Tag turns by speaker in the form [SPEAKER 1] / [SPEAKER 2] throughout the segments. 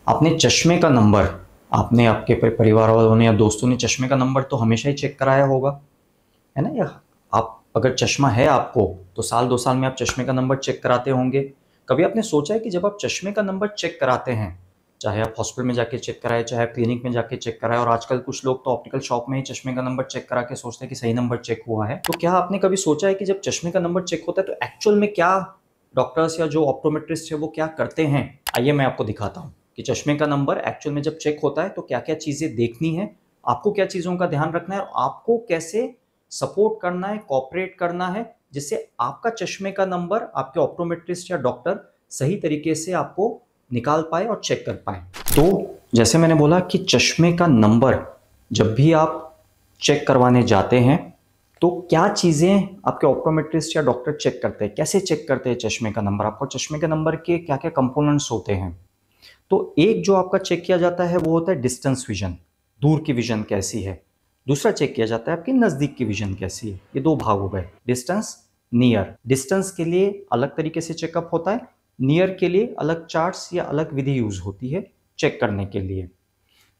[SPEAKER 1] आपने चश्मे का नंबर, आपने आपके परिवार वालों ने या दोस्तों ने चश्मे का नंबर तो हमेशा ही चेक कराया होगा, है ना? या आप अगर चश्मा है आपको तो साल 2 साल में आप चश्मे का नंबर चेक कराते होंगे। कभी आपने सोचा है कि जब आप चश्मे का नंबर चेक कराते हैं, चाहे आप हॉस्पिटल में जाके चेक कराएं, चाहे आप क्लिनिक में जाके चेक कराएं, और आजकल कुछ लोग तो ऑप्टिकल शॉप में ही चश्मे का नंबर चेक करा के सोचते हैं कि सही नंबर चेक हुआ है, तो क्या आपने कभी सोचा है कि जब चश्मे का नंबर चेक होता है तो एक्चुअल में क्या डॉक्टर्स या जो ऑप्टोमेट्रिस्ट है वो क्या करते हैं? आइए मैं आपको दिखाता हूँ कि चश्मे का नंबर एक्चुअल में जब चेक होता है तो क्या क्या चीज़ें देखनी है, आपको क्या चीज़ों का ध्यान रखना है और आपको कैसे सपोर्ट करना है, कोऑपरेट करना है, जिससे आपका चश्मे का नंबर आपके ऑप्टोमेट्रिस्ट या डॉक्टर सही तरीके से आपको निकाल पाए और चेक कर पाए। तो जैसे मैंने बोला कि चश्मे का नंबर जब भी आप चेक करवाने जाते हैं तो क्या चीज़ें आपके ऑप्टोमेट्रिस्ट या डॉक्टर चेक करते हैं, कैसे चेक करते हैं चश्मे का नंबर, आपको चश्मे के नंबर के क्या क्या कंपोनेंट्स होते हैं। तो एक जो आपका चेक किया जाता है वो होता है डिस्टेंस विजन, दूर की विजन कैसी है। दूसरा चेक किया जाता है आपकी नज़दीक की विजन कैसी है। ये 2 भाग हो गए, डिस्टेंस, नियर। डिस्टेंस के लिए अलग तरीके से चेकअप होता है, नियर के लिए अलग चार्ट्स या अलग विधि यूज होती है चेक करने के लिए।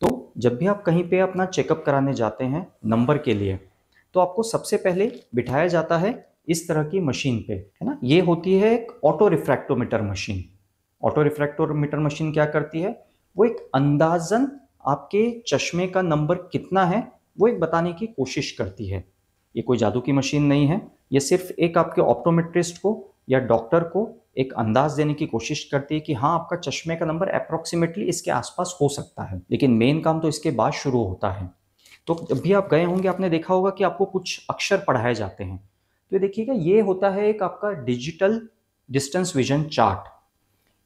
[SPEAKER 1] तो जब भी आप कहीं पे अपना चेकअप कराने जाते हैं नंबर के लिए, तो आपको सबसे पहले बिठाया जाता है इस तरह की मशीन पे, है ना? ये होती है एक auto refractometer machine. Auto refractometer machine क्या करती है, वो एक अंदाजन आपके चश्मे का नंबर कितना है वो एक बताने की कोशिश करती है। ये कोई जादू की मशीन नहीं है, ये सिर्फ एक आपके ऑप्टोमेट्रिस्ट को या डॉक्टर को एक अंदाज देने की कोशिश करती है कि हाँ आपका चश्मे का नंबर अप्रोक्सीमेटली इसके आसपास हो सकता है, लेकिन मेन काम तो इसके बाद शुरू होता है। तो जब भी आप गए होंगे आपने देखा होगा कि आपको कुछ अक्षर पढ़ाए जाते हैं, तो ये देखिएगा ये होता है एक आपका डिजिटल डिस्टेंस विजन चार्ट।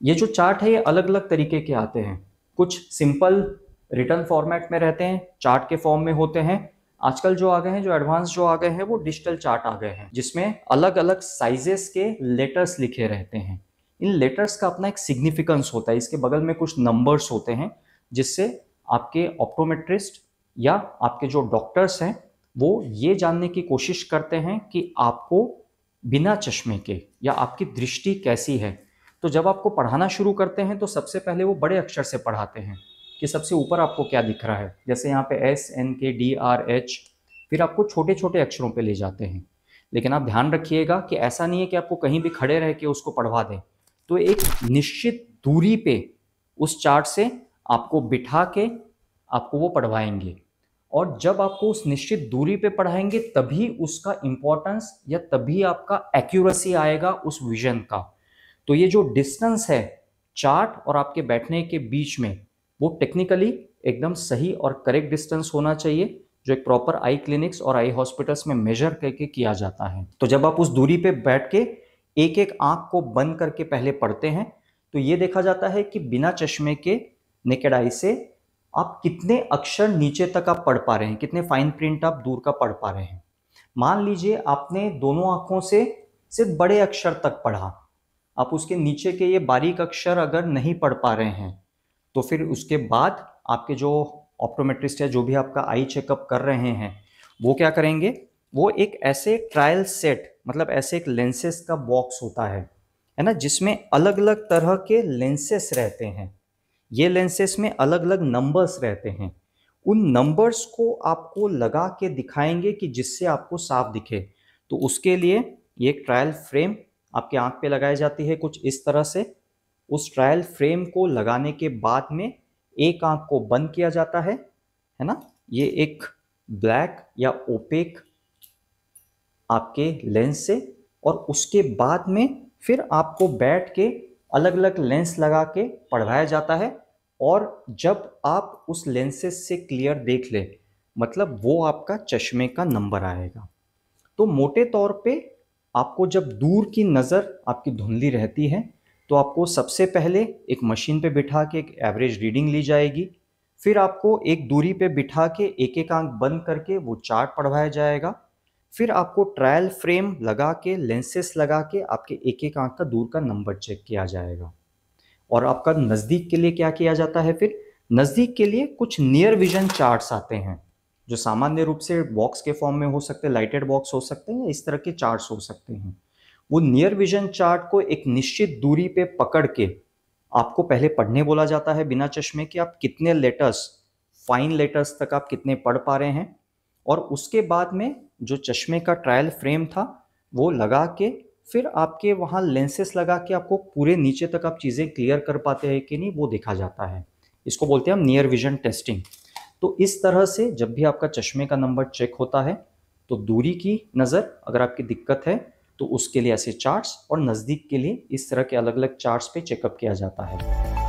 [SPEAKER 1] ये जो चार्ट है ये अलग अलग तरीके के आते हैं, कुछ सिंपल रिटर्न फॉर्मेट में रहते हैं, चार्ट के फॉर्म में होते हैं। आजकल जो आ गए हैं, जो एडवांस जो आ गए हैं, वो डिजिटल चार्ट आ गए हैं जिसमें अलग अलग साइजेस के लेटर्स लिखे रहते हैं। इन लेटर्स का अपना एक सिग्निफिकेंस होता है, इसके बगल में कुछ नंबर्स होते हैं जिससे आपके ऑप्टोमेट्रिस्ट या आपके जो डॉक्टर्स हैं वो ये जानने की कोशिश करते हैं कि आपको बिना चश्मे के या आपकी दृष्टि कैसी है। तो जब आपको पढ़ाना शुरू करते हैं तो सबसे पहले वो बड़े अक्षर से पढ़ाते हैं कि सबसे ऊपर आपको क्या दिख रहा है, जैसे यहाँ पे SNKDRH, फिर आपको छोटे छोटे अक्षरों पे ले जाते हैं। लेकिन आप ध्यान रखिएगा कि ऐसा नहीं है कि आपको कहीं भी खड़े रह के उसको पढ़वा दें, तो एक निश्चित दूरी पे उस चार्ट से आपको बिठा के आपको वो पढ़वाएंगे, और जब आपको उस निश्चित दूरी पे पढ़ाएंगे तभी उसका इम्पोर्टेंस या तभी आपका एक्यूरेसी आएगा उस विजन का। तो ये जो डिस्टेंस है चार्ट और आपके बैठने के बीच में, वो टेक्निकली एकदम सही और करेक्ट डिस्टेंस होना चाहिए, जो एक प्रॉपर आई क्लिनिक्स और आई हॉस्पिटल्स में मेजर करके किया जाता है। तो जब आप उस दूरी पे बैठ के एक एक आंख को बंद करके पहले पढ़ते हैं तो ये देखा जाता है कि बिना चश्मे के नेकेड आई से आप कितने अक्षर नीचे तक आप पढ़ पा रहे हैं, कितने फाइन प्रिंट आप दूर का पढ़ पा रहे हैं। मान लीजिए आपने दोनों आंखों से सिर्फ बड़े अक्षर तक पढ़ा, आप उसके नीचे के ये बारीक अक्षर अगर नहीं पढ़ पा रहे हैं तो फिर उसके बाद आपके जो ऑप्टोमेट्रिस्ट है, जो भी आपका आई चेकअप कर रहे हैं, वो क्या करेंगे, वो एक ऐसे ट्रायल सेट, मतलब ऐसे एक लेंसेस का बॉक्स होता है ना, जिसमें अलग अलग तरह के लेंसेस रहते हैं। ये लेंसेस में अलग अलग नंबर्स रहते हैं, उन नंबर्स को आपको लगा के दिखाएंगे कि जिससे आपको साफ दिखे। तो उसके लिए ये एक ट्रायल फ्रेम आपके आंख पे लगाई जाती है कुछ इस तरह से। उस ट्रायल फ्रेम को लगाने के बाद में एक आंख को बंद किया जाता है ना। ये एक ब्लैक या ओपेक आपके लेंस से, और उसके बाद में फिर आपको बैठ के अलग अलग लेंस लगा के पढ़वाया जाता है। और जब आप उस लेंसेस से क्लियर देख ले, मतलब वो आपका चश्मे का नंबर आएगा। तो मोटे तौर पे आपको जब दूर की नज़र आपकी धुंधली रहती है तो आपको सबसे पहले एक मशीन पे बिठा के एक एवरेज रीडिंग ली जाएगी, फिर आपको एक दूरी पे बिठा के एक एक आंख बंद करके वो चार्ट पढ़वाया जाएगा, फिर आपको ट्रायल फ्रेम लगा के लेंसेस लगा के आपके एक एक आंख का दूर का नंबर चेक किया जाएगा। और आपका नज़दीक के लिए क्या किया जाता है, फिर नज़दीक के लिए कुछ नियर विजन चार्ट्स आते हैं जो सामान्य रूप से बॉक्स के फॉर्म में हो सकते हैं, लाइटेड बॉक्स हो सकते हैं या इस तरह के चार्ट्स हो सकते हैं। वो नियर विजन चार्ट को एक निश्चित दूरी पे पकड़ के आपको पहले पढ़ने बोला जाता है बिना चश्मे के, आप कितने लेटर्स, फाइन लेटर्स तक आप कितने पढ़ पा रहे हैं, और उसके बाद में जो चश्मे का ट्रायल फ्रेम था वो लगा के फिर आपके वहाँ लेंसेस लगा के आपको पूरे नीचे तक आप चीज़ें क्लियर कर पाते हैं कि नहीं वो देखा जाता है। इसको बोलते हैं हम नियर विजन टेस्टिंग। तो इस तरह से जब भी आपका चश्मे का नंबर चेक होता है तो दूरी की नज़र अगर आपकी दिक्कत है तो उसके लिए ऐसे चार्ट्स, और नज़दीक के लिए इस तरह के अलग अलग चार्ट्स पे चेकअप किया जाता है।